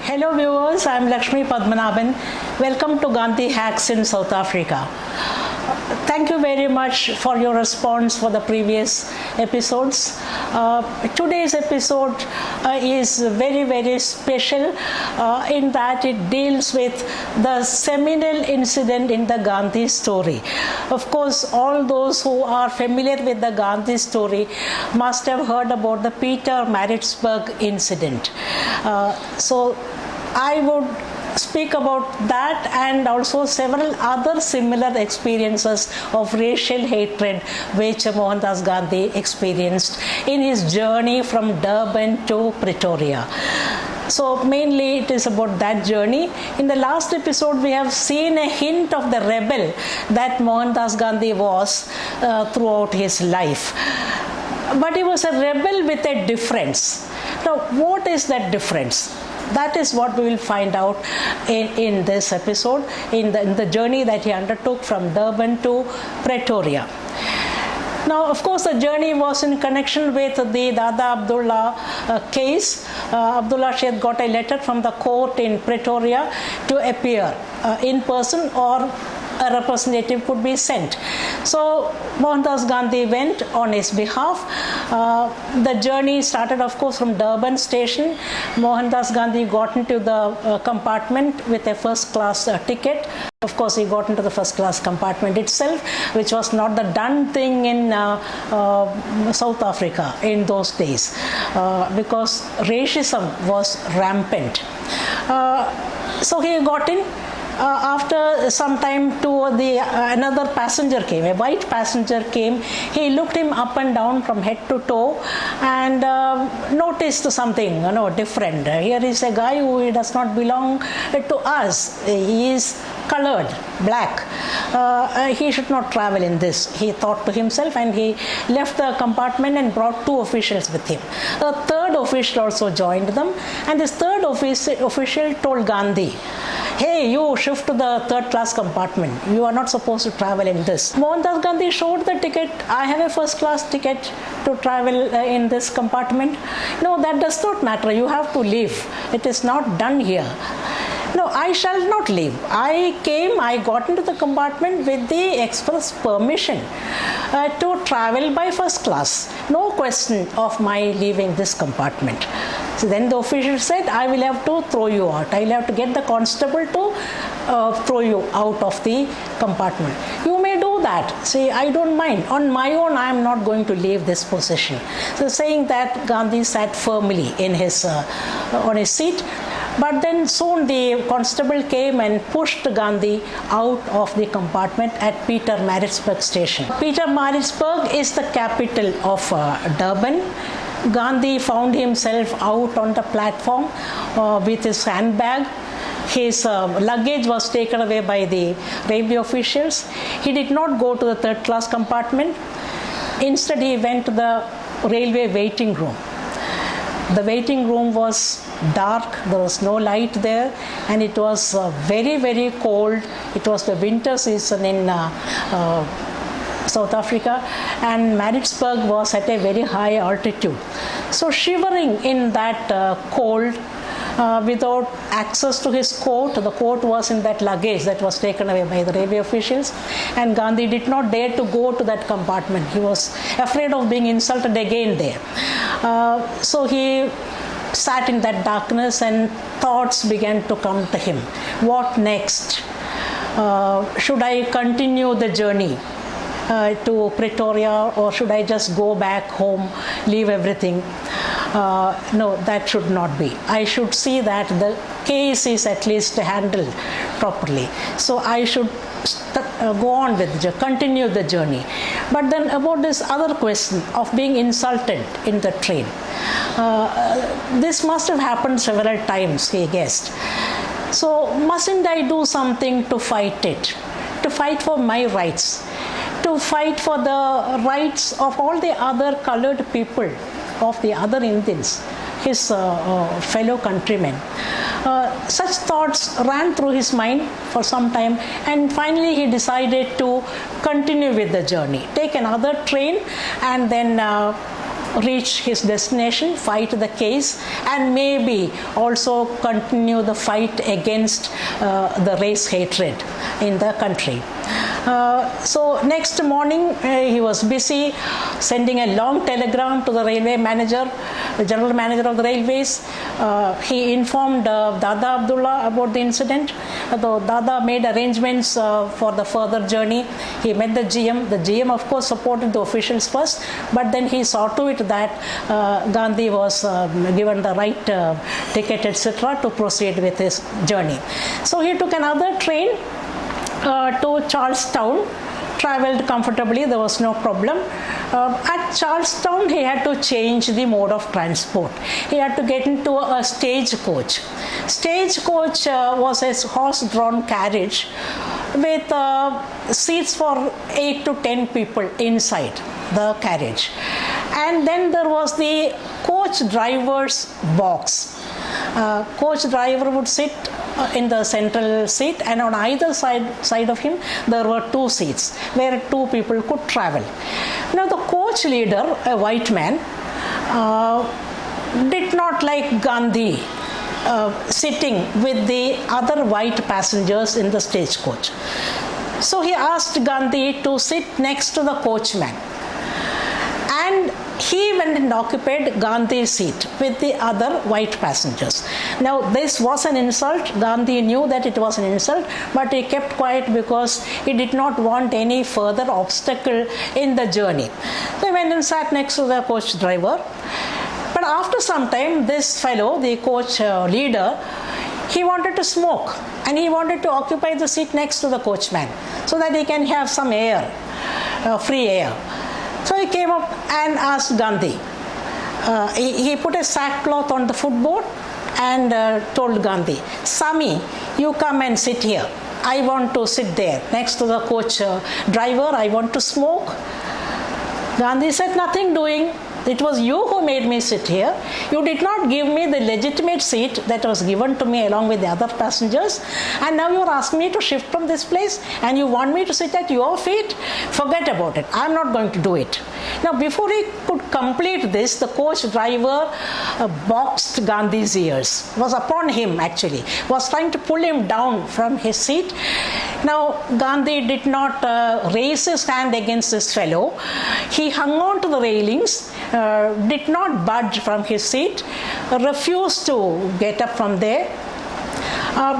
Hello viewers, I am Lakshmi Padmanabhan. Welcome to Gandhi Hacks in South Africa. Thank you very much for your response for the previous episodes. Today's episode is very special in that it deals with the seminal incident in the Gandhi story. Of course, all those who are familiar with the Gandhi story must have heard about the Peter Maritzberg incident. So I would speak about that and also several other similar experiences of racial hatred which Mohandas Gandhi experienced in his journey from Durban to Pretoria. So mainly it is about that journey. In the last episode we have seen a hint of the rebel that Mohandas Gandhi was throughout his life. But he was a rebel with a difference. Now what is that difference? That is what we will find out in this episode, in the journey that he undertook from Durban to Pretoria. Now, of course, the journey was in connection with the Dada Abdullah case. Abdullah Sheikh got a letter from the court in Pretoria to appear in person, or a representative could be sent. So Mohandas Gandhi went on his behalf. The journey started, of course, from Durban station. Mohandas Gandhi got into the compartment with a first class ticket. Of course, he got into the first class compartment itself, which was not the done thing in South Africa in those days, because racism was rampant. So he got in. After some time, another passenger came, a white passenger came. He looked him up and down from head to toe and noticed something different. Here is a guy who does not belong to us. He is colored, black. He should not travel in this, he thought to himself, and he left the compartment and brought two officials with him. A third official also joined them, and this third official told Gandhi, "Hey, you shift to the third class compartment. You are not supposed to travel in this." Mohandas Gandhi showed the ticket. "I have a first class ticket to travel in this compartment." "No, that does not matter. You have to leave. It is not done here." "No, I shall not leave. I got into the compartment with the express permission to travel by first class. No question of my leaving this compartment." So then the official said, "I will have to throw you out. I will have to get the constable to throw you out of the compartment." "You may do that." "See, I don't mind. On my own, I am not going to leave this position." So saying that, Gandhi sat firmly in on his seat. But then soon the constable came and pushed Gandhi out of the compartment at Peter Maritzberg station. Peter Maritzberg is the capital of Durban. Gandhi found himself out on the platform with his handbag. His luggage was taken away by the railway officials. He did not go to the third class compartment. Instead, he went to the railway waiting room. The waiting room was dark, there was no light there, and it was very cold. It was the winter season in South Africa, and Maritzburg was at a very high altitude. So shivering in that cold, without access to his coat, the coat was in that luggage that was taken away by the railway officials, and Gandhi did not dare to go to that compartment. He was afraid of being insulted again there. So he sat in that darkness, and thoughts began to come to him. What next? Should I continue the journey to Pretoria, or should I just go back home, leave everything? No, that should not be. I should see that the case is at least handled properly. So I should go on with continue the journey. But then about this other question of being insulted in the train. This must have happened several times, he guessed. So mustn't I do something to fight it? To fight for my rights? To fight for the rights of all the other colored people, of the other Indians, his fellow countrymen. Such thoughts ran through his mind for some time, and finally he decided to continue with the journey, take another train, and then reach his destination, fight the case, and maybe also continue the fight against the race hatred in the country. So next morning he was busy sending a long telegram to the railway manager, the general manager of the railways. He informed Dada Abdullah about the incident. Though Dada made arrangements for the further journey, he met the GM. The GM of course supported the officials first, but then he saw to it that Gandhi was given the right ticket, etc., to proceed with his journey. So he took another train to Charlestown, traveled comfortably, there was no problem. At Charlestown he had to change the mode of transport. He had to get into a stagecoach. Stagecoach was a horse-drawn carriage with seats for 8 to 10 people inside the carriage. And then there was the coach driver's box. Coach driver would sit in the central seat, and on either side of him there were 2 seats where 2 people could travel. Now the coach leader, a white man, did not like Gandhi sitting with the other white passengers in the stagecoach. So he asked Gandhi to sit next to the coachman, and he went and occupied Gandhi's seat with the other white passengers. Now this was an insult. Gandhi knew that it was an insult, but he kept quiet because he did not want any further obstacle in the journey. So he went and sat next to the coach driver. But after some time, this fellow, the coach leader, he wanted to smoke, and he wanted to occupy the seat next to the coachman so that he can have some air, free air. So he came up and asked Gandhi. He put a sackcloth on the footboard and told Gandhi, "Sami, you come and sit here. I want to sit there next to the coach driver. I want to smoke." Gandhi said, "Nothing doing. It was you who made me sit here. You did not give me the legitimate seat that was given to me along with the other passengers, and now you are asking me to shift from this place and you want me to sit at your feet? Forget about it. I am not going to do it." Now before he could complete this, the coach driver boxed Gandhi's ears, was upon him actually, was trying to pull him down from his seat. Now Gandhi did not raise his hand against this fellow. He hung on to the railings, did not budge from his seat, refused to get up from there.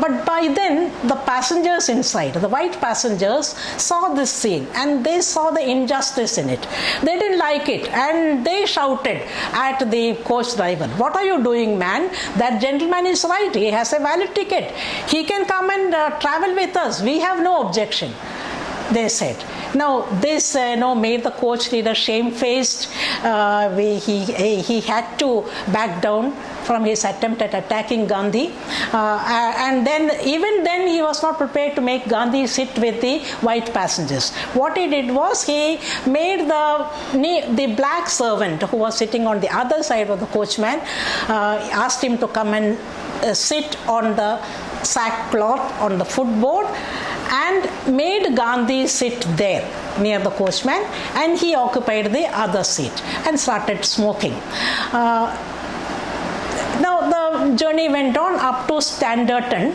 But by then, the passengers inside, the white passengers, saw this scene and they saw the injustice in it. They didn't like it and they shouted at the coach driver, "What are you doing, man? That gentleman is right. He has a valid ticket. He can come and travel with us. We have no objection," they said. Now this made the coach leader shamefaced. He had to back down from his attempt at attacking Gandhi, and then even then he was not prepared to make Gandhi sit with the white passengers. What he did was he made the black servant who was sitting on the other side of the coachman, asked him to come and sit on the sackcloth on the footboard, and made Gandhi sit there near the coachman, and he occupied the other seat and started smoking. Now the journey went on up to Standerton.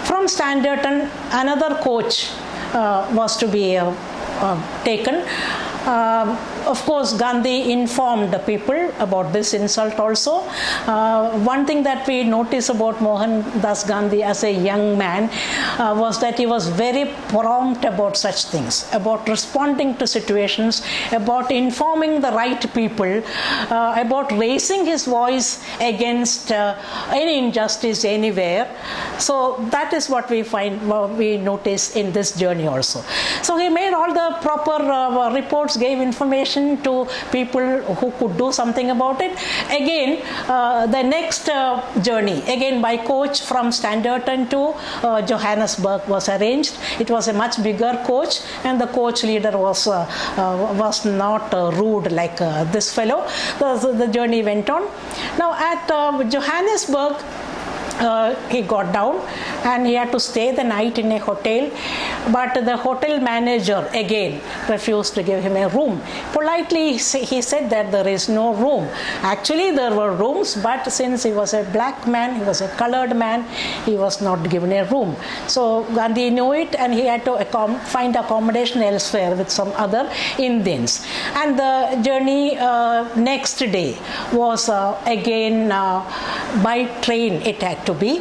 From Standerton, another coach was to be taken. Of course, Gandhi informed the people about this insult also. One thing that we notice about Mohandas Gandhi as a young man was that he was very prompt about such things, about responding to situations, about informing the right people, about raising his voice against any injustice anywhere. So that is what we notice in this journey also. So he made all the proper reports, gave information to people who could do something about it. Again, the next journey, again by coach from Standerton to Johannesburg was arranged. It was a much bigger coach, and the coach leader was not rude like this fellow. The journey went on. Now at Johannesburg, he got down and he had to stay the night in a hotel, but the hotel manager again refused to give him a room. Politely he said that there is no room. Actually there were rooms, but since he was a black man, he was a colored man, he was not given a room. So Gandhi knew it and he had to find accommodation elsewhere with some other Indians. And the journey next day was again by train. It had to be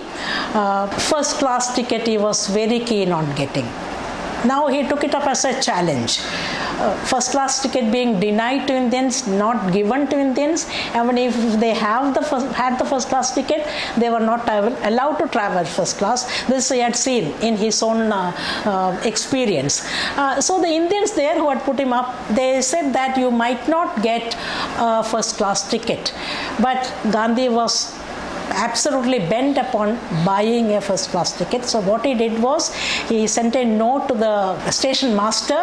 first class ticket. He was very keen on getting. Now he took it up as a challenge. First class ticket being denied to Indians, not given to Indians. Even if they had the first class ticket, they were not allowed to travel first class. This he had seen in his own experience. So the Indians there who had put him up, they said that you might not get a first class ticket. But Gandhi was absolutely bent upon buying a first class ticket. So what he did was he sent a note to the station master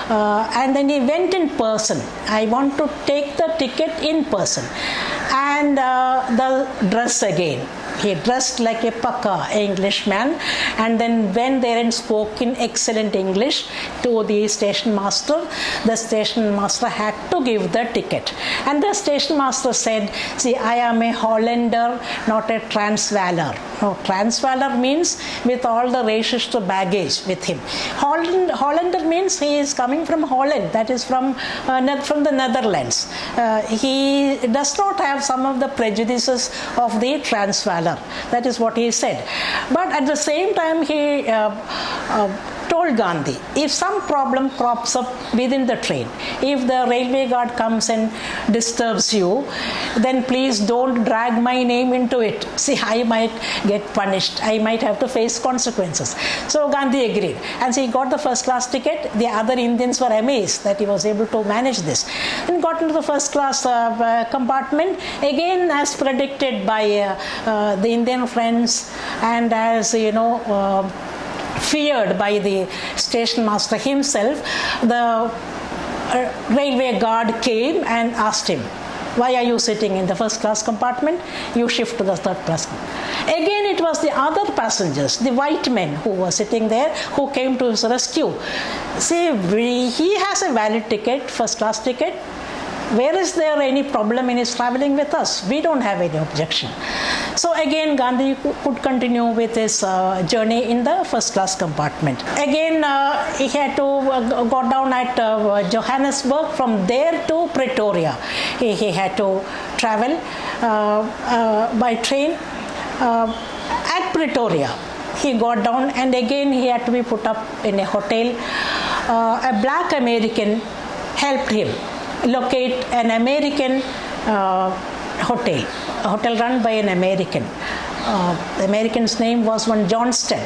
and then he went in person. I want to take the ticket in person. And the dress again. He dressed like a paka Englishman and then went there and spoke in excellent English to the station master. The station master had to give the ticket. And the station master said, see, I am a Hollander, not a Transvaaler. No, Transvaaler means with all the racist baggage with him. Hollander means he is coming from Holland, that is from the Netherlands. He does not have some of the prejudices of the Transvaaler. That is what he said. But at the same time, he told Gandhi, if some problem crops up within the train, if the railway guard comes and disturbs you, then please don't drag my name into it. See, I might get punished. I might have to face consequences. So Gandhi agreed. And so he got the first class ticket. The other Indians were amazed that he was able to manage this. And got into the first class compartment. Again, as predicted by the Indian friends and as, feared by the station master himself, the railway guard came and asked him, why are you sitting in the first class compartment? You shift to the third class. Again, it was the other passengers, the white men who were sitting there, who came to his rescue. See, he has a valid ticket, first class ticket. Where is there any problem in his traveling with us? We don't have any objection. So again, Gandhi could continue with his journey in the first class compartment. Again, he had to go down at Johannesburg. From there to Pretoria, he had to travel by train. At Pretoria, he got down and again he had to be put up in a hotel. A black American helped him locate an American hotel, a hotel run by an American. The American's name was one Johnston.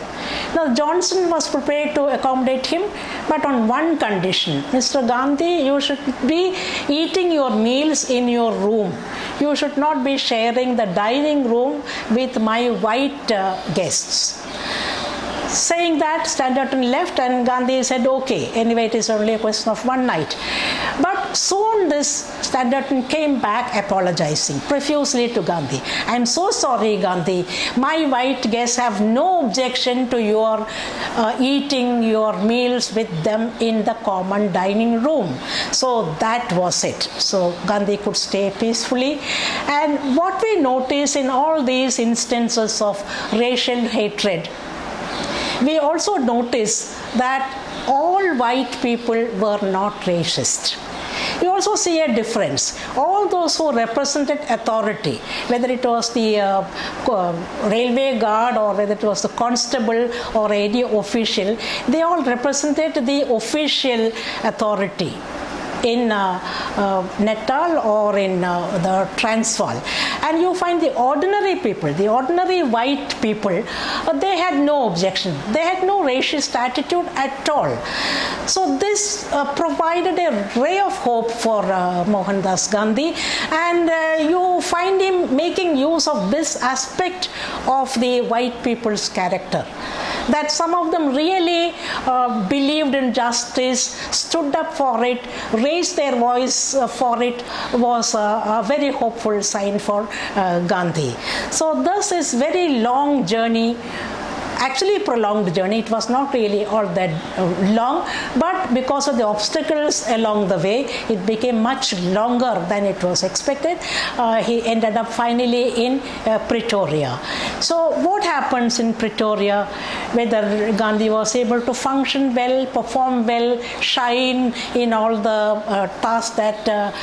Now Johnson was prepared to accommodate him, but on one condition. Mr. Gandhi, you should be eating your meals in your room. You should not be sharing the dining room with my white guests. Saying that, Standerton left and Gandhi said, okay, anyway, it is only a question of one night. But soon this Standerton came back apologizing profusely to Gandhi. I am so sorry, Gandhi. My white guests have no objection to your eating your meals with them in the common dining room. So that was it. So Gandhi could stay peacefully. And what we notice in all these instances of racial hatred, we also notice that all white people were not racist. You also see a difference. All those who represented authority, whether it was the railway guard or whether it was the constable or any official, they all represented the official authority in Natal or in the Transvaal. And you find the ordinary people, the ordinary white people, they had no objection. They had no racist attitude at all. So this provided a ray of hope for Mohandas Gandhi, and you find him making use of this aspect of the white people's character. that some of them really believed in justice, stood up for it, raised their voice for it, was a very hopeful sign for Gandhi. So this is very long journey, actually prolonged journey. It was not really all that long, but because of the obstacles along the way, it became much longer than it was expected. He ended up finally in Pretoria. So what happens in Pretoria, whether Gandhi was able to function well, perform well, shine in all the tasks that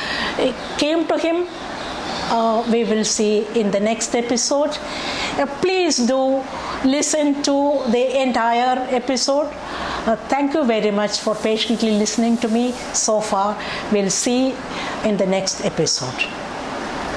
came to him, we will see in the next episode. Please do listen to the entire episode. Thank you very much for patiently listening to me so far. We'll see in the next episode.